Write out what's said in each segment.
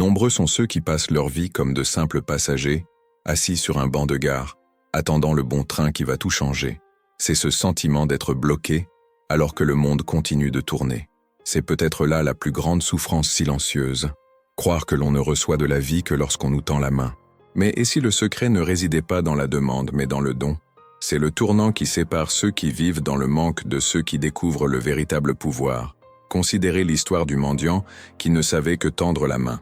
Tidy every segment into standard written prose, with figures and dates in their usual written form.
Nombreux sont ceux qui passent leur vie comme de simples passagers, assis sur un banc de gare, attendant le bon train qui va tout changer. C'est ce sentiment d'être bloqué alors que le monde continue de tourner. C'est peut-être là la plus grande souffrance silencieuse. Croire que l'on ne reçoit de la vie que lorsqu'on nous tend la main. Mais et si le secret ne résidait pas dans la demande mais dans le don? C'est le tournant qui sépare ceux qui vivent dans le manque de ceux qui découvrent le véritable pouvoir. Considérez l'histoire du mendiant qui ne savait que tendre la main.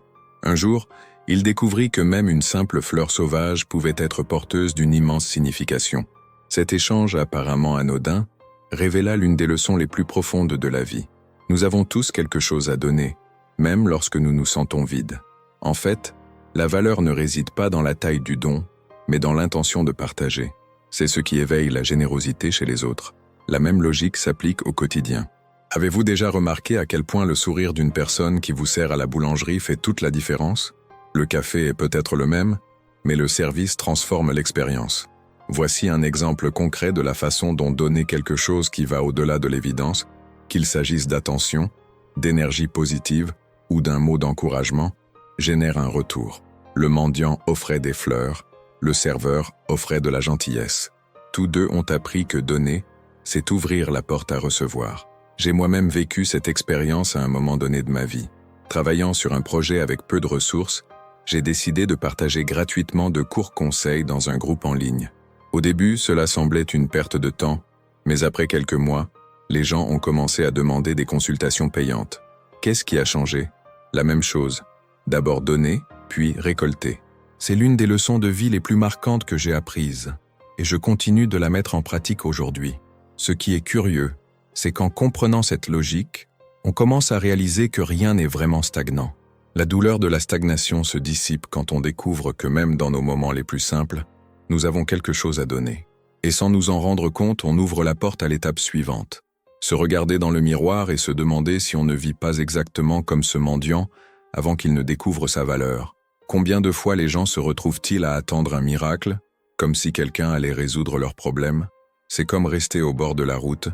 Un jour, il découvrit que même une simple fleur sauvage pouvait être porteuse d'une immense signification. Cet échange apparemment anodin révéla l'une des leçons les plus profondes de la vie. Nous avons tous quelque chose à donner, même lorsque nous nous sentons vides. En fait, la valeur ne réside pas dans la taille du don, mais dans l'intention de partager. C'est ce qui éveille la générosité chez les autres. La même logique s'applique au quotidien. Avez-vous déjà remarqué à quel point le sourire d'une personne qui vous sert à la boulangerie fait toute la différence? Le café est peut-être le même, mais le service transforme l'expérience. Voici un exemple concret de la façon dont donner quelque chose qui va au-delà de l'évidence, qu'il s'agisse d'attention, d'énergie positive ou d'un mot d'encouragement, génère un retour. Le mendiant offrait des fleurs, le serveur offrait de la gentillesse. Tous deux ont appris que donner, c'est ouvrir la porte à recevoir. J'ai moi-même vécu cette expérience à un moment donné de ma vie. Travaillant sur un projet avec peu de ressources, j'ai décidé de partager gratuitement de courts conseils dans un groupe en ligne. Au début, cela semblait une perte de temps, mais après quelques mois, les gens ont commencé à demander des consultations payantes. Qu'est-ce qui a changé? La même chose. D'abord donner, puis récolter. C'est l'une des leçons de vie les plus marquantes que j'ai apprises, et je continue de la mettre en pratique aujourd'hui. Ce qui est curieux, c'est qu'en comprenant cette logique, on commence à réaliser que rien n'est vraiment stagnant. La douleur de la stagnation se dissipe quand on découvre que même dans nos moments les plus simples, nous avons quelque chose à donner. Et sans nous en rendre compte, on ouvre la porte à l'étape suivante. Se regarder dans le miroir et se demander si on ne vit pas exactement comme ce mendiant avant qu'il ne découvre sa valeur. Combien de fois les gens se retrouvent-ils à attendre un miracle, comme si quelqu'un allait résoudre leurs problèmes? C'est comme rester au bord de la route,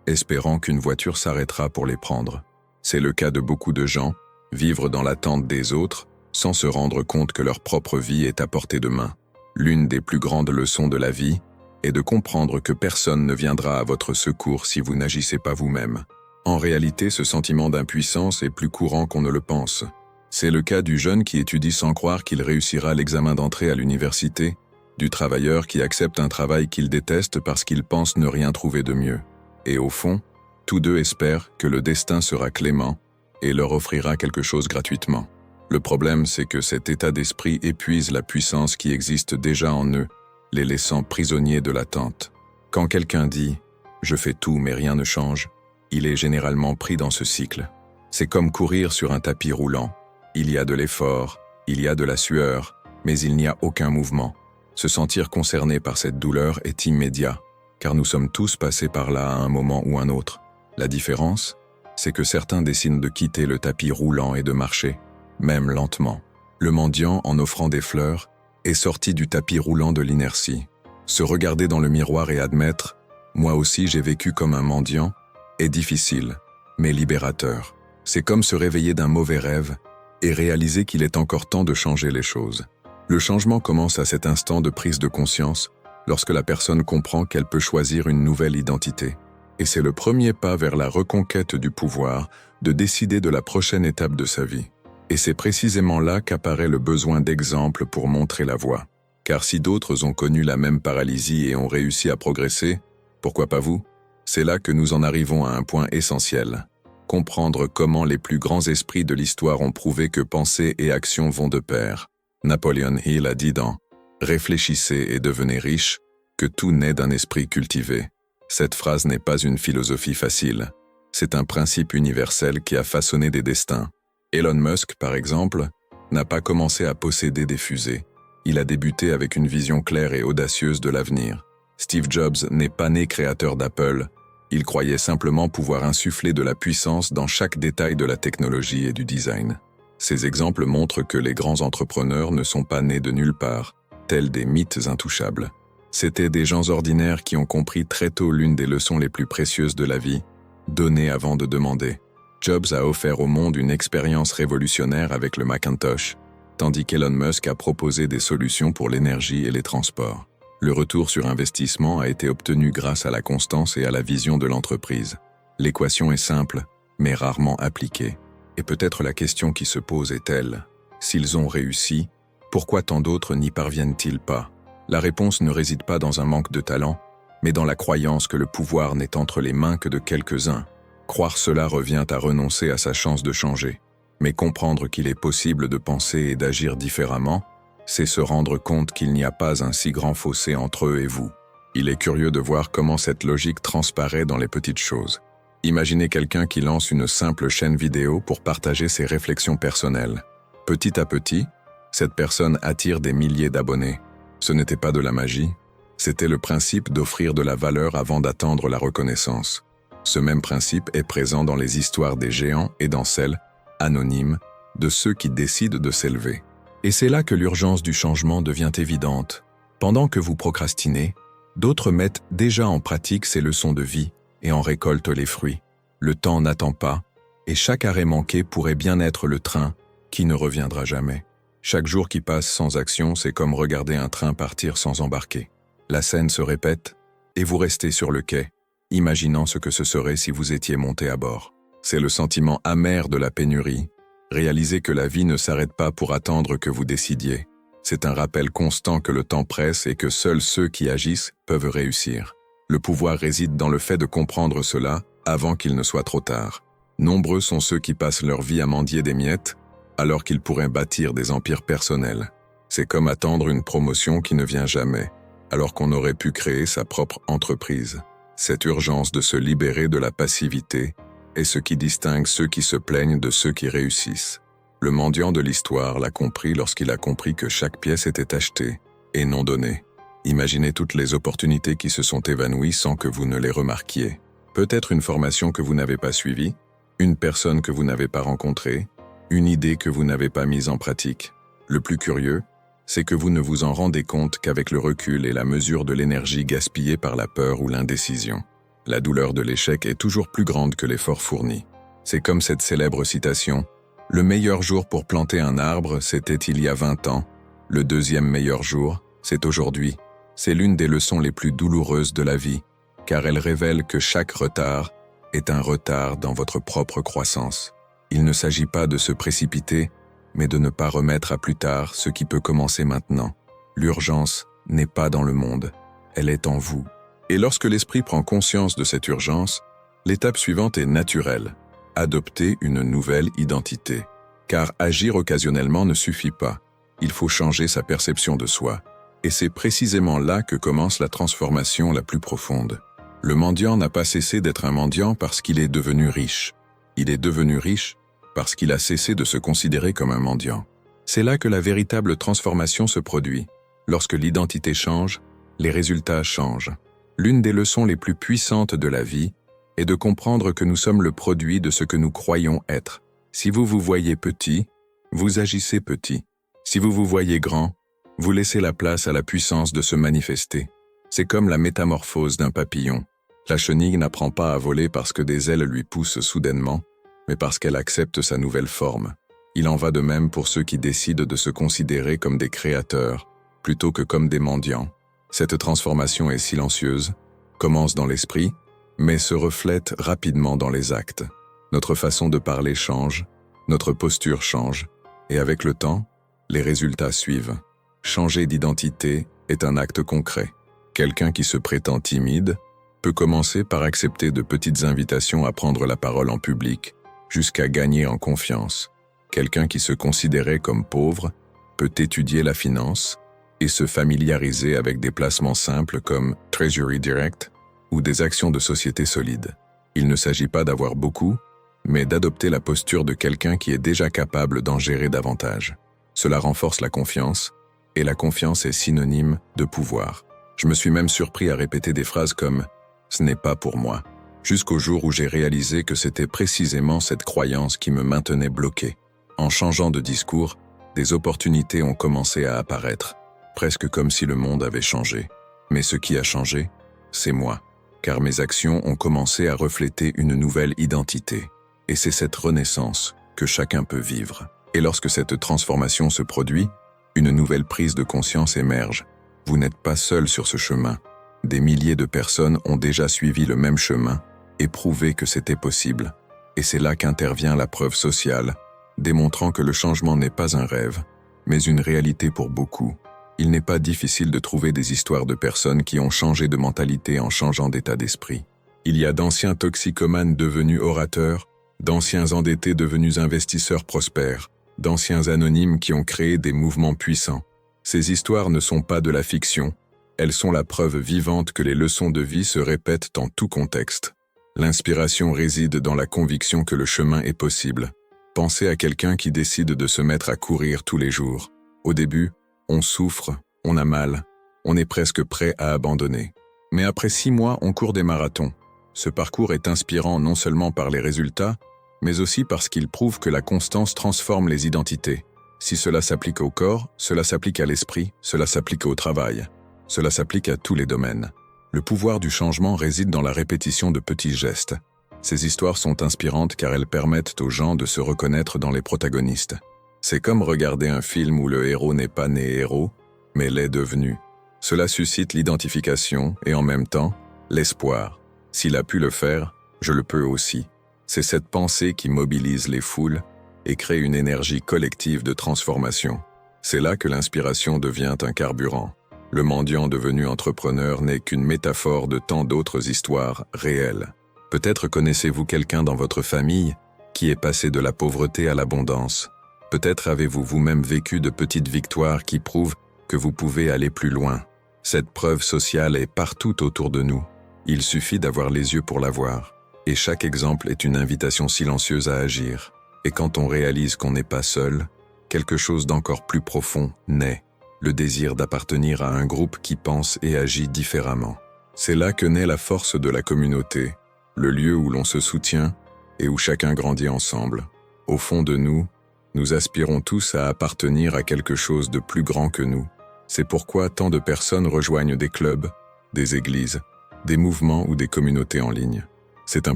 espérant qu'une voiture s'arrêtera pour les prendre. C'est le cas de beaucoup de gens, vivre dans l'attente des autres, sans se rendre compte que leur propre vie est à portée de main. L'une des plus grandes leçons de la vie est de comprendre que personne ne viendra à votre secours si vous n'agissez pas vous-même. En réalité, ce sentiment d'impuissance est plus courant qu'on ne le pense. C'est le cas du jeune qui étudie sans croire qu'il réussira l'examen d'entrée à l'université, du travailleur qui accepte un travail qu'il déteste parce qu'il pense ne rien trouver de mieux. Et au fond, tous deux espèrent que le destin sera clément et leur offrira quelque chose gratuitement. Le problème, c'est que cet état d'esprit épuise la puissance qui existe déjà en eux, les laissant prisonniers de l'attente. Quand quelqu'un dit « je fais tout mais rien ne change », il est généralement pris dans ce cycle. C'est comme courir sur un tapis roulant. Il y a de l'effort, il y a de la sueur, mais il n'y a aucun mouvement. Se sentir concerné par cette douleur est immédiat, car nous sommes tous passés par là à un moment ou un autre. La différence, c'est que certains décident de quitter le tapis roulant et de marcher, même lentement. Le mendiant, en offrant des fleurs, est sorti du tapis roulant de l'inertie. Se regarder dans le miroir et admettre « moi aussi j'ai vécu comme un mendiant » est difficile, mais libérateur. C'est comme se réveiller d'un mauvais rêve et réaliser qu'il est encore temps de changer les choses. Le changement commence à cet instant de prise de conscience, lorsque la personne comprend qu'elle peut choisir une nouvelle identité. Et c'est le premier pas vers la reconquête du pouvoir de décider de la prochaine étape de sa vie. Et c'est précisément là qu'apparaît le besoin d'exemples pour montrer la voie. Car si d'autres ont connu la même paralysie et ont réussi à progresser, pourquoi pas vous? C'est là que nous en arrivons à un point essentiel. Comprendre comment les plus grands esprits de l'histoire ont prouvé que pensée et action vont de pair. Napoleon Hill a dit dans « Réfléchissez et devenez riche » que tout naît d'un esprit cultivé. Cette phrase n'est pas une philosophie facile. C'est un principe universel qui a façonné des destins. Elon Musk, par exemple, n'a pas commencé à posséder des fusées. Il a débuté avec une vision claire et audacieuse de l'avenir. Steve Jobs n'est pas né créateur d'Apple. Il croyait simplement pouvoir insuffler de la puissance dans chaque détail de la technologie et du design. Ces exemples montrent que les grands entrepreneurs ne sont pas nés de nulle part, tels des mythes intouchables. C'étaient des gens ordinaires qui ont compris très tôt l'une des leçons les plus précieuses de la vie, donner avant de demander. Jobs a offert au monde une expérience révolutionnaire avec le Macintosh, tandis qu'Elon Musk a proposé des solutions pour l'énergie et les transports. Le retour sur investissement a été obtenu grâce à la constance et à la vision de l'entreprise. L'équation est simple, mais rarement appliquée. Et peut-être la question qui se pose est-elle, s'ils ont réussi, pourquoi tant d'autres n'y parviennent-ils pas? La réponse ne réside pas dans un manque de talent, mais dans la croyance que le pouvoir n'est entre les mains que de quelques-uns. Croire cela revient à renoncer à sa chance de changer. Mais comprendre qu'il est possible de penser et d'agir différemment, c'est se rendre compte qu'il n'y a pas un si grand fossé entre eux et vous. Il est curieux de voir comment cette logique transparaît dans les petites choses. Imaginez quelqu'un qui lance une simple chaîne vidéo pour partager ses réflexions personnelles. Petit à petit, cette personne attire des milliers d'abonnés. Ce n'était pas de la magie, c'était le principe d'offrir de la valeur avant d'attendre la reconnaissance. Ce même principe est présent dans les histoires des géants et dans celles, anonymes, de ceux qui décident de s'élever. Et c'est là que l'urgence du changement devient évidente. Pendant que vous procrastinez, d'autres mettent déjà en pratique ces leçons de vie et en récoltent les fruits. Le temps n'attend pas, et chaque arrêt manqué pourrait bien être le train qui ne reviendra jamais. Chaque jour qui passe sans action, c'est comme regarder un train partir sans embarquer. La scène se répète, et vous restez sur le quai, imaginant ce que ce serait si vous étiez monté à bord. C'est le sentiment amer de la pénurie. Réalisez que la vie ne s'arrête pas pour attendre que vous décidiez. C'est un rappel constant que le temps presse et que seuls ceux qui agissent peuvent réussir. Le pouvoir réside dans le fait de comprendre cela avant qu'il ne soit trop tard. Nombreux sont ceux qui passent leur vie à mendier des miettes, alors qu'ils pourraient bâtir des empires personnels. C'est comme attendre une promotion qui ne vient jamais, alors qu'on aurait pu créer sa propre entreprise. Cette urgence de se libérer de la passivité est ce qui distingue ceux qui se plaignent de ceux qui réussissent. Le mendiant de l'histoire l'a compris lorsqu'il a compris que chaque pièce était achetée et non donnée. Imaginez toutes les opportunités qui se sont évanouies sans que vous ne les remarquiez. Peut-être une formation que vous n'avez pas suivie, une personne que vous n'avez pas rencontrée, une idée que vous n'avez pas mise en pratique. Le plus curieux, c'est que vous ne vous en rendez compte qu'avec le recul et la mesure de l'énergie gaspillée par la peur ou l'indécision. La douleur de l'échec est toujours plus grande que l'effort fourni. C'est comme cette célèbre citation « Le meilleur jour pour planter un arbre, c'était il y a 20 ans. Le deuxième meilleur jour, c'est aujourd'hui. » C'est l'une des leçons les plus douloureuses de la vie, car elle révèle que chaque retard est un retard dans votre propre croissance. Il ne s'agit pas de se précipiter, mais de ne pas remettre à plus tard ce qui peut commencer maintenant. L'urgence n'est pas dans le monde, elle est en vous. Et lorsque l'esprit prend conscience de cette urgence, l'étape suivante est naturelle, adopter une nouvelle identité. Car agir occasionnellement ne suffit pas, il faut changer sa perception de soi. Et c'est précisément là que commence la transformation la plus profonde. Le mendiant n'a pas cessé d'être un mendiant parce qu'il est devenu riche. Il est devenu riche parce qu'il a cessé de se considérer comme un mendiant. C'est là que la véritable transformation se produit. Lorsque l'identité change, les résultats changent. L'une des leçons les plus puissantes de la vie est de comprendre que nous sommes le produit de ce que nous croyons être. Si vous vous voyez petit, vous agissez petit. Si vous vous voyez grand, vous laissez la place à la puissance de se manifester. C'est comme la métamorphose d'un papillon. La chenille n'apprend pas à voler parce que des ailes lui poussent soudainement, mais parce qu'elle accepte sa nouvelle forme. Il en va de même pour ceux qui décident de se considérer comme des créateurs, plutôt que comme des mendiants. Cette transformation est silencieuse, commence dans l'esprit, mais se reflète rapidement dans les actes. Notre façon de parler change, notre posture change, et avec le temps, les résultats suivent. Changer d'identité est un acte concret. Quelqu'un qui se prétend timide peut commencer par accepter de petites invitations à prendre la parole en public, jusqu'à gagner en confiance. Quelqu'un qui se considérait comme pauvre peut étudier la finance et se familiariser avec des placements simples comme Treasury Direct ou des actions de société solides. Il ne s'agit pas d'avoir beaucoup, mais d'adopter la posture de quelqu'un qui est déjà capable d'en gérer davantage. Cela renforce la confiance, et la confiance est synonyme de pouvoir. Je me suis même surpris à répéter des phrases comme « ce n'est pas pour moi », jusqu'au jour où j'ai réalisé que c'était précisément cette croyance qui me maintenait bloqué. En changeant de discours, des opportunités ont commencé à apparaître, presque comme si le monde avait changé. Mais ce qui a changé, c'est moi, car mes actions ont commencé à refléter une nouvelle identité. Et c'est cette renaissance que chacun peut vivre. Et lorsque cette transformation se produit, une nouvelle prise de conscience émerge. Vous n'êtes pas seul sur ce chemin. Des milliers de personnes ont déjà suivi le même chemin et prouvé que c'était possible. Et c'est là qu'intervient la preuve sociale, démontrant que le changement n'est pas un rêve, mais une réalité pour beaucoup. Il n'est pas difficile de trouver des histoires de personnes qui ont changé de mentalité en changeant d'état d'esprit. Il y a d'anciens toxicomanes devenus orateurs, d'anciens endettés devenus investisseurs prospères, d'anciens anonymes qui ont créé des mouvements puissants. Ces histoires ne sont pas de la fiction, elles sont la preuve vivante que les leçons de vie se répètent en tout contexte. L'inspiration réside dans la conviction que le chemin est possible. Pensez à quelqu'un qui décide de se mettre à courir tous les jours. Au début, on souffre, on a mal, on est presque prêt à abandonner. Mais après 6 mois, on court des marathons. Ce parcours est inspirant non seulement par les résultats, mais aussi parce qu'il prouve que la constance transforme les identités. Si cela s'applique au corps, cela s'applique à l'esprit, cela s'applique au travail. Cela s'applique à tous les domaines. Le pouvoir du changement réside dans la répétition de petits gestes. Ces histoires sont inspirantes car elles permettent aux gens de se reconnaître dans les protagonistes. C'est comme regarder un film où le héros n'est pas né héros, mais l'est devenu. Cela suscite l'identification et en même temps, l'espoir. S'il a pu le faire, je le peux aussi. C'est cette pensée qui mobilise les foules et crée une énergie collective de transformation. C'est là que l'inspiration devient un carburant. Le mendiant devenu entrepreneur n'est qu'une métaphore de tant d'autres histoires réelles. Peut-être connaissez-vous quelqu'un dans votre famille qui est passé de la pauvreté à l'abondance. Peut-être avez-vous vous-même vécu de petites victoires qui prouvent que vous pouvez aller plus loin. Cette preuve sociale est partout autour de nous. Il suffit d'avoir les yeux pour la voir. Et chaque exemple est une invitation silencieuse à agir. Et quand on réalise qu'on n'est pas seul, quelque chose d'encore plus profond naît. Le désir d'appartenir à un groupe qui pense et agit différemment. C'est là que naît la force de la communauté, le lieu où l'on se soutient et où chacun grandit ensemble. Au fond de nous, nous aspirons tous à appartenir à quelque chose de plus grand que nous. C'est pourquoi tant de personnes rejoignent des clubs, des églises, des mouvements ou des communautés en ligne. C'est un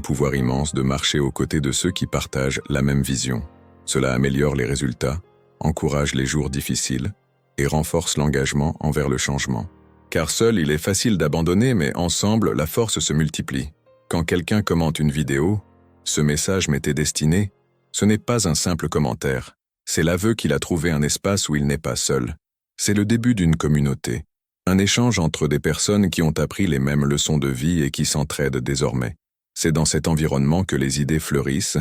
pouvoir immense de marcher aux côtés de ceux qui partagent la même vision. Cela améliore les résultats, encourage les jours difficiles, et renforce l'engagement envers le changement. Car seul, il est facile d'abandonner, mais ensemble, la force se multiplie. Quand quelqu'un commente une vidéo, ce message m'était destiné, ce n'est pas un simple commentaire. C'est l'aveu qu'il a trouvé un espace où il n'est pas seul. C'est le début d'une communauté. Un échange entre des personnes qui ont appris les mêmes leçons de vie et qui s'entraident désormais. C'est dans cet environnement que les idées fleurissent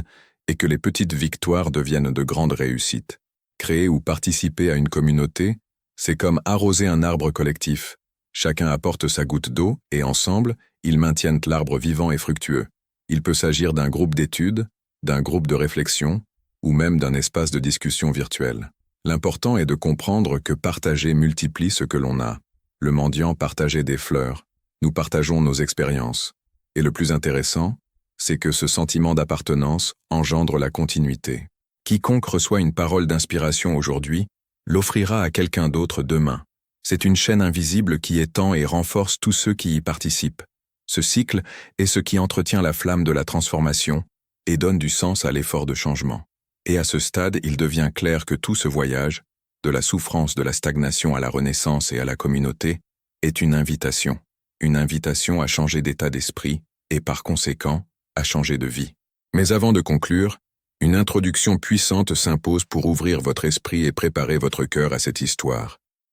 et que les petites victoires deviennent de grandes réussites. Créer ou participer à une communauté, c'est comme arroser un arbre collectif. Chacun apporte sa goutte d'eau et ensemble, ils maintiennent l'arbre vivant et fructueux. Il peut s'agir d'un groupe d'études, d'un groupe de réflexion ou même d'un espace de discussion virtuel. L'important est de comprendre que partager multiplie ce que l'on a. Le mendiant partageait des fleurs. Nous partageons nos expériences. Et le plus intéressant, c'est que ce sentiment d'appartenance engendre la continuité. Quiconque reçoit une parole d'inspiration aujourd'hui l'offrira à quelqu'un d'autre demain. C'est une chaîne invisible qui étend et renforce tous ceux qui y participent. Ce cycle est ce qui entretient la flamme de la transformation et donne du sens à l'effort de changement. Et à ce stade, il devient clair que tout ce voyage, de la souffrance de la stagnation à la renaissance et à la communauté, est une invitation à changer d'état d'esprit et par conséquent, à changer de vie. Mais avant de conclure, une introduction puissante s'impose pour ouvrir votre esprit et préparer votre cœur à cette histoire.